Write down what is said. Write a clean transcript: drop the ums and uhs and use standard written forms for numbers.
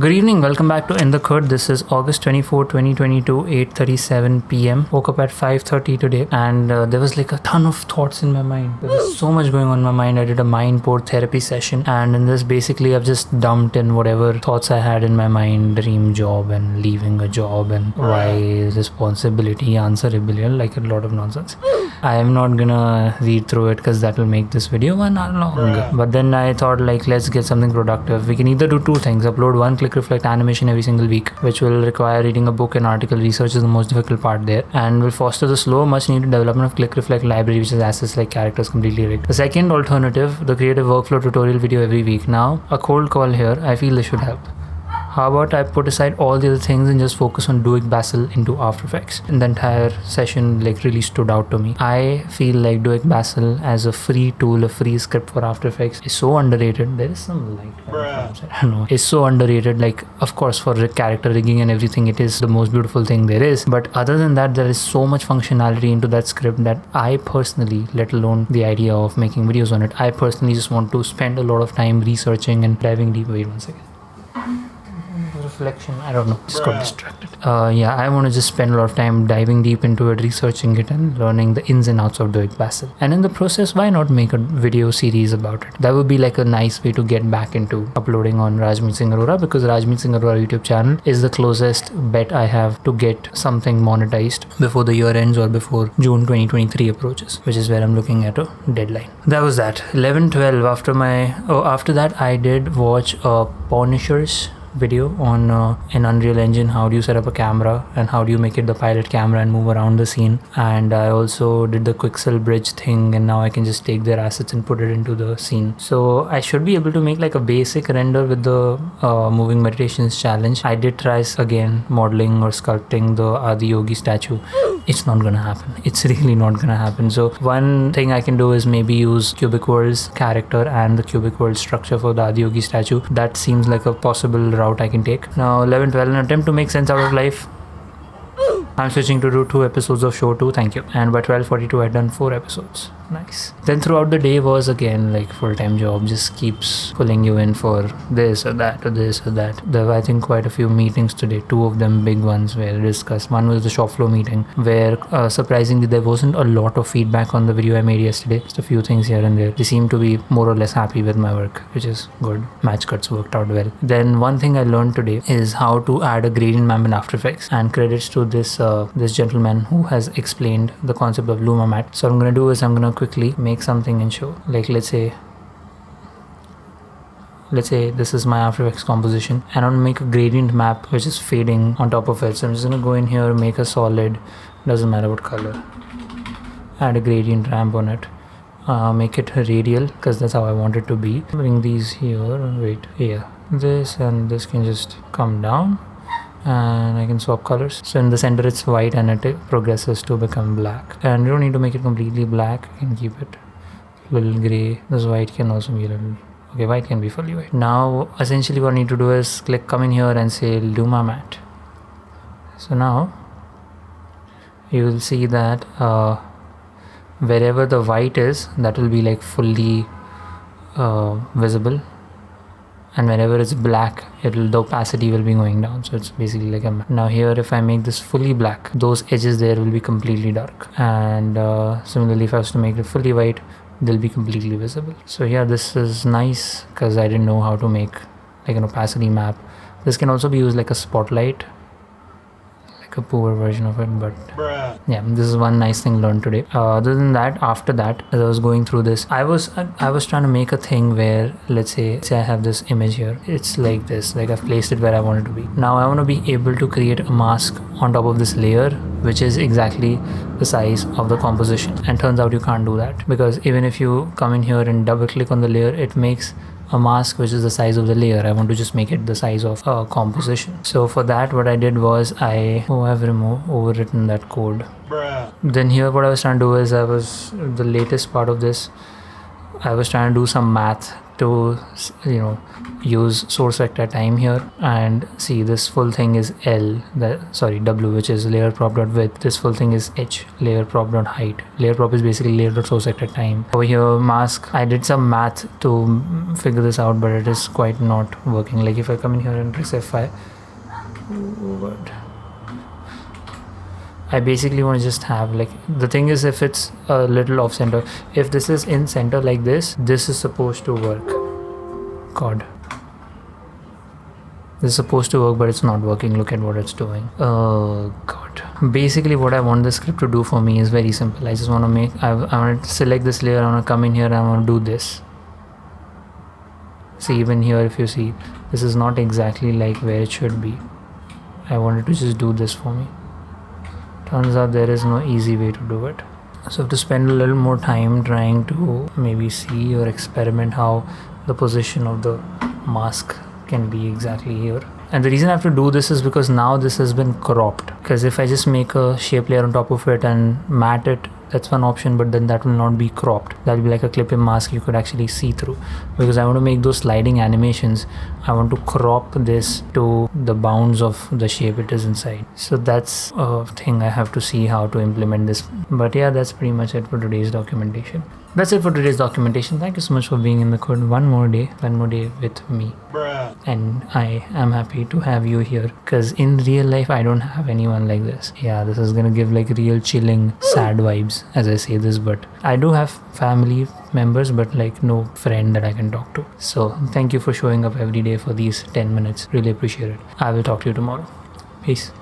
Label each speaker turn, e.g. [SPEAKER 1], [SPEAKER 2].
[SPEAKER 1] Good evening, welcome back to In the Khud. This is August 24, 2022, 8:37 p.m. Woke up at 5:30 today and there was like a ton of thoughts in my mind. There was so much going on in my mind. I did a mind board therapy session, and in this basically I've just dumped in whatever thoughts I had in my mind, dream job and leaving a job and why responsibility, answerability, like a lot of nonsense. I am not gonna read through it because that will make this video 1 hour long. But then I thought like let's get something productive. We can either do two things: upload one click reflect animation every single week, which will require reading a book and article. Research is the most difficult part there, and will foster the slow, much needed development of click reflect library, which is assets like characters completely rigged. The second alternative, the creative workflow tutorial video every week. Now a cold call here, I feel this should help. How about I put aside all the other things and just focus on doing Basil into After Effects? And the entire session like really stood out to me. I feel like doing Basil as a free tool, a free script for After Effects is so underrated. There is some light. I don't know. It's so underrated. Like, of course, for character rigging and everything, it is the most beautiful thing there is. But other than that, there is so much functionality into that script that I personally, let alone the idea of making videos on it, I personally just want to spend a lot of time researching and diving deep. Wait 1 second. Reflection, I don't know, just got distracted. I want to just spend a lot of time diving deep into it, researching it and learning the ins and outs of doing Basil. And in the process, why not make a video series about it? That would be like a nice way to get back into uploading on Rajmeet Singh Arora, because Rajmeet Singh Arora YouTube channel is the closest bet I have to get something monetized before the year ends or before June 2023 approaches, which is where I'm looking at a deadline. That was that. 11:12 after that I did watch Punishers video on an Unreal Engine. How do you set up a camera and how do you make it the pilot camera and move around the scene? And I also did the Quixel bridge thing, and now I can just take their assets and put it into the scene. So I should be able to make like a basic render with the moving meditations challenge. I did try again modeling or sculpting the Adiyogi statue. It's not gonna happen. It's really not gonna happen. So one thing I can do is maybe use Cubic World's character and the Cubic World structure for the Adiyogi statue. That seems like a possible route I can take. Now 11:12, an attempt to make sense out of life. I'm switching to do 2 episodes of show 2, thank you. And by 12:42 I'd done 4 episodes. Nice. Then throughout the day was again like full-time job, just keeps pulling you in for this or that or this or that. There were I think quite a few meetings today, 2 of them big ones were discussed. One was the shop floor meeting where surprisingly there wasn't a lot of feedback on the video I made yesterday. Just a few things here and there. They seem to be more or less happy with my work, which is good. Match cuts worked out well. Then one thing I learned today is how to add a gradient map in After Effects, and credits to this gentleman who has explained the concept of Luma mat. So what I'm gonna do is I'm gonna quickly make something and show. Like let's say this is my After Effects composition, and I want to make a gradient map which is fading on top of it. So I'm just gonna go in here, make a solid, doesn't matter what color, add a gradient ramp on it, make it radial because that's how I want it to be. Bring these here, wait, here, this and this can just come down, and I can swap colors. So in the center it's white and it progresses to become black, and you don't need to make it completely black. You can keep it a little gray. This white can also be a little, okay, white can be fully white. Now essentially what I need to do is come in here and say Luma mat. So now you will see that wherever the white is, that will be like fully visible, and whenever it's black, the opacity will be going down. So it's basically like a map. Now here if I make this fully black, those edges there will be completely dark, and similarly if I was to make it fully white, they'll be completely visible. So yeah, this is nice because I didn't know how to make like an opacity map. This can also be used like a spotlight, like a poor version of it, but yeah, this is one nice thing learned today. Other than that, after that, as I was going through this, I was trying to make a thing where let's say I have this image here, it's like this, like I've placed it where I want it to be. Now I want to be able to create a mask on top of this layer which is exactly the size of the composition, and turns out you can't do that, because even if you come in here and double click on the layer, it makes a mask which is the size of the layer. I want to just make it the size of a composition. So for that what I did was I've overwritten that code. Then here what I was trying to do is the latest part of this, I was trying to do some math to use source vector time here, and see this full thing is W, which is layer prop dot width. This full thing is H, layer prop dot height. Layer prop is basically layer dot source vector time. Over here mask, I did some math to figure this out, but it is quite not working. Like if I come in here and press F5, I basically want to just have, like, the thing is, if it's a little off center, if this is in center like this is supposed to work. God, this is supposed to work, but it's not working. Look at what it's doing. Oh God. Basically what I want the script to do for me is very simple. I just want to I want to select this layer, I want to come in here and I want to do this. See, even here, if you see, this is not exactly like where it should be. I wanted to just do this for me. Turns out there is no easy way to do it. So I have to spend a little more time trying to maybe see or experiment how the position of the mask can be exactly here. And the reason I have to do this is because now this has been cropped. Because if I just make a shape layer on top of it and matte it, that's one option, but then that will not be cropped. That will be like a clip in mask you could actually see through. Because I want to make those sliding animations, I want to crop this to the bounds of the shape it is inside. So that's a thing I have to see how to implement this. But yeah, that's pretty much it for today's documentation. That's it for today's documentation. Thank you so much for being in the code one more day with me. Bruh. And I am happy to have you here, because in real life I don't have anyone like this. Yeah, this is gonna give like real chilling sad vibes as I say this, but I do have family members, but like no friend that I can talk to. So thank you for showing up every day for these 10 minutes. Really appreciate it. I will talk to you tomorrow. Peace.